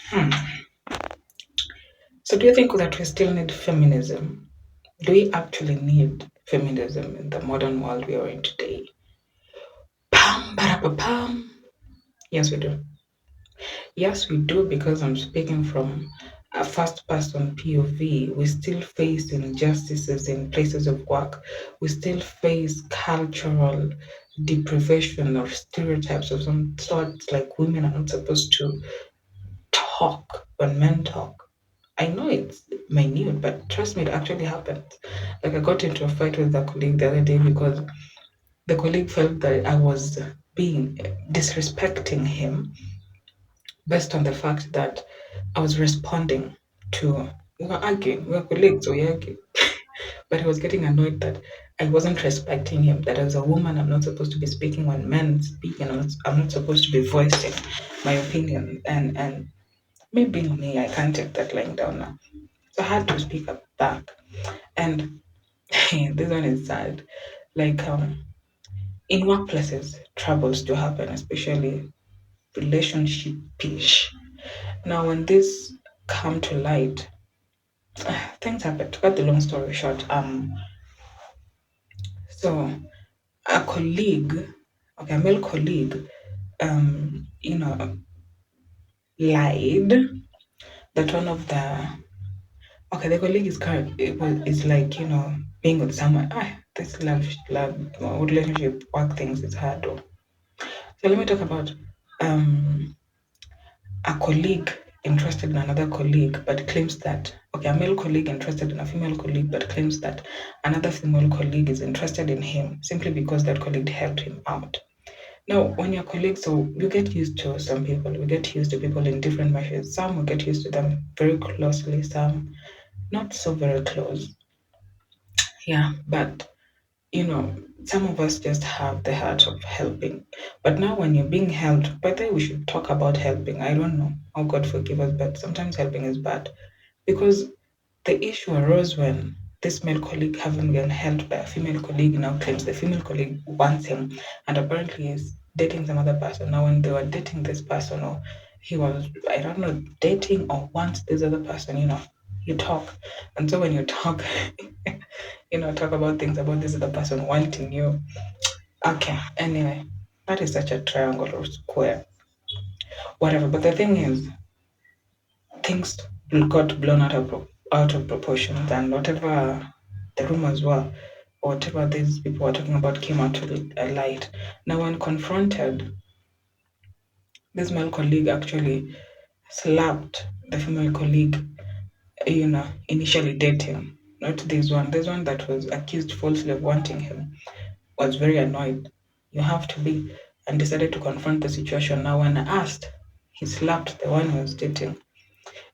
Hmm. So, do you think that we still need feminism? Do we actually need feminism in the modern world we are in today? Pam, pam. Yes, we do. Yes, we do, because I'm speaking from a first person POV. We still face injustices in places of work. We still face cultural deprivation or stereotypes of some sort, like women are not supposed to talk when men talk. I know it's minute, but trust me, it actually happens. Like, I got into a fight with a colleague the other day because the colleague felt that I was being disrespecting him based on the fact that I was responding to, we were arguing, we were colleagues, so we argued. But he was getting annoyed that I wasn't respecting him, that as a woman, I'm not supposed to be speaking when men speak, and I'm not supposed to be voicing my opinion. And maybe me, I can't take that lying down now. So I had to speak up back. And this one is sad. Like, in workplaces, troubles do happen, especially relationship-ish. Now, when this come to light, things happen. To cut the long story short, so a colleague, okay, a male colleague, you know, lied that one of the, okay, the colleague is current, it's like, being with someone. This love relationship work things is hard though. So let me talk about um a colleague interested in another colleague but claims that, okay, a male colleague interested in a female colleague but claims that another female colleague is interested in him simply because that colleague helped him out. Now, when you're colleagues, so you get used to some people, we get used to people in different measures. Some will get used to them very closely, some not so very close. Yeah, but some of us just have the heart of helping. But now, when you're being helped, by the way, we should talk about helping. I don't know. Oh, God forgive us, but sometimes helping is bad. Because the issue arose when this male colleague, having been helped by a female colleague, now claims the female colleague wants him and apparently is dating some other person. Now, when they were dating this person, or he was, I don't know, dating or wants this other person, you talk. And so when you talk, talk about things about this other person wanting you. Okay, anyway, that is such a triangle or square, whatever. But the thing is, things got blown out of proportions, and whatever the rumors were, or whatever these people were talking about, came out to light. Now, when confronted, this male colleague actually slapped the female colleague, initially dating. Not this one. This one that was accused falsely of wanting him was very annoyed. You have to be, and decided to confront the situation. Now, when asked, he slapped the one he was dating.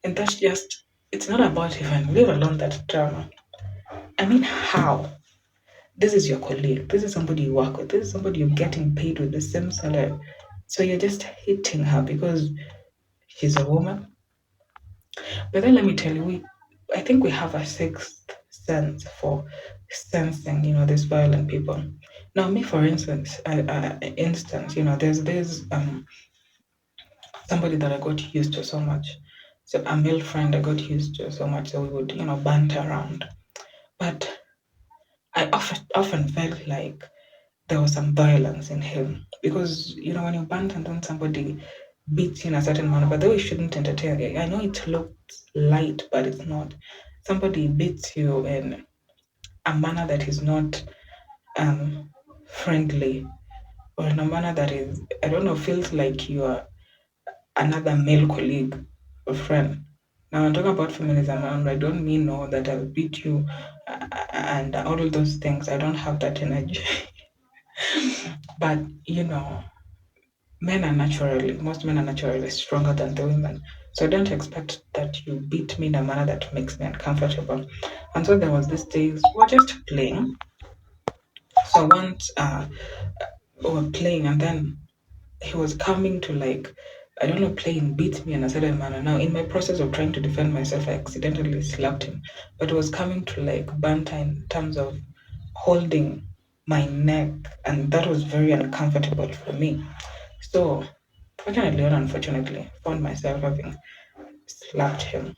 And that's just, it's not about even, leave alone that drama. I mean, how? This is your colleague. This is somebody you work with. This is somebody you're getting paid with the same salary. So you're just hitting her because she's a woman. But then let me tell you, I think we have a sixth sense for sensing, these violent people. Now, me, for instance, there's somebody that I got used to so much. So a male friend I got used to so much, so we would, banter around. But I often felt like there was some violence in him because when you banter and then somebody beats you in a certain manner, but though you shouldn't entertain it. I know it looks light, but it's not. Somebody beats you in a manner that is not friendly, or in a manner that is, I don't know, feels like you are another male colleague or friend. Now I'm talking about feminism, and I don't mean no that I'll beat you and all of those things. I don't have that energy. But most men are naturally stronger than the women. So don't expect that you beat me in a manner that makes me uncomfortable. And so there was this day, we were just playing. So once we were playing, and then he was coming to, like, I don't know, play and beat me in a certain manner. Now, in my process of trying to defend myself, I accidentally slapped him. But it was coming to, like, banter in terms of holding my neck, and that was very uncomfortable for me. So, fortunately or unfortunately, found myself having slapped him,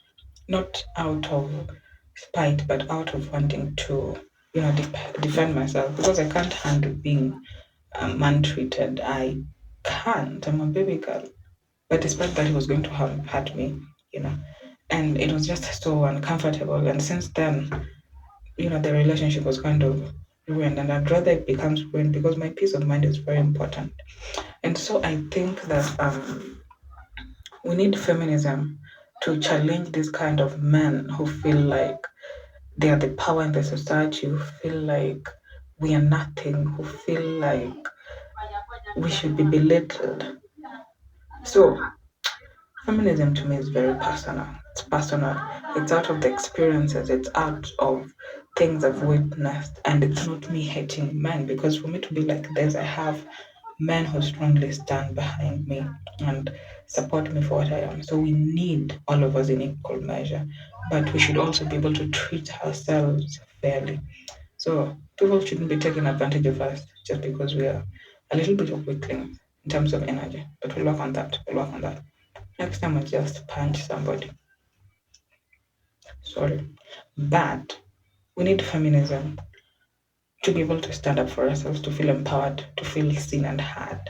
not out of spite, but out of wanting to, defend myself because I can't handle being man-treated. I can't. I'm a baby girl. But despite that, he was going to hurt me, you know, and it was just so uncomfortable. And since then, the relationship was kind of ruined, and I'd rather it becomes ruined because my peace of mind is very important. And so I think that we need feminism to challenge this kind of men who feel like they are the power in the society, who feel like we are nothing, who feel like we should be belittled. So feminism to me is very personal. It's personal. It's out of the experiences, it's out of things I've witnessed. And it's not me hating men because for me to be like this, I have men who strongly stand behind me and support me for what I am. So we need all of us in equal measure. But we should also be able to treat ourselves fairly. So people shouldn't be taking advantage of us just because we are a little bit of weaklings in terms of energy. But we'll work on that. We'll work on that. Next time I just punch somebody. Sorry. But we need feminism to be able to stand up for ourselves, to feel empowered, to feel seen and heard.